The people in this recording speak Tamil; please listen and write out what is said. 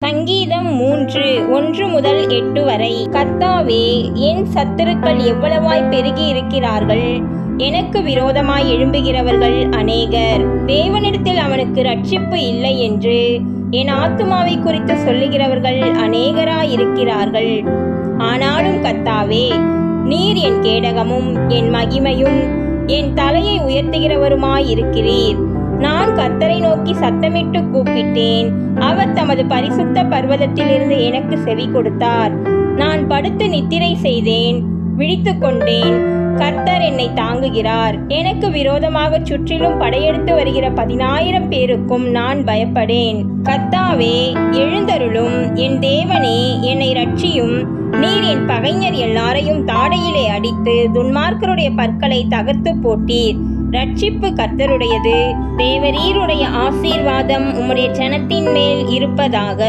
சங்கீதம் 3 1 முதல் 8 வரை. கர்த்தாவே, என் சத்துருக்கள் எவ்வளவாய் பெருகி இருக்கிறார்கள்! எனக்கு விரோதமாய் எழும்புகிறவர்கள் அநேகர். தேவனிடத்தில் அவனுக்கு இரட்சிப்பு இல்லை என்று என் ஆத்துமாவை குறித்து சொல்லுகிறவர்கள் அநேகராயிருக்கிறார்கள். ஆனாலும் கர்த்தாவே, நீர் என் கேடகமும் என் மகிமையும் என் தலையை உயர்த்துகிறவருமாயிருக்கிறீர். நான் கர்த்தரை நோக்கி சத்தமிட்டு கூப்பிட்டேன். அவர் தமது பரிசுத்த பர்வதத்திலிருந்து எனக்கு செவி கொடுத்தார். நான் படுத்து நித்திரை செய்தேன், விழித்து கொண்டேன். கர்த்தர் என்னை தாங்குகிறார். எனக்கு விரோதமாக சுற்றிலும் படையெடுத்து வருகிற 10,000 பேருக்கும் நான் பயப்படேன். கர்த்தாவே, எழுந்தருளும். என் தேவனே, என்னை இரட்சியும். நீர் என் பகைஞர் எல்லாரையும் தாடையிலே அடித்து துன்மார்க்கருடைய பற்களை தகர்த்து போட்டீர். இரட்சிப்பு கர்த்தருடையது. தேவரீருடைய ஆசீர்வாதம் உம்முடைய ஜனத்தின் மேல் இருப்பதாக.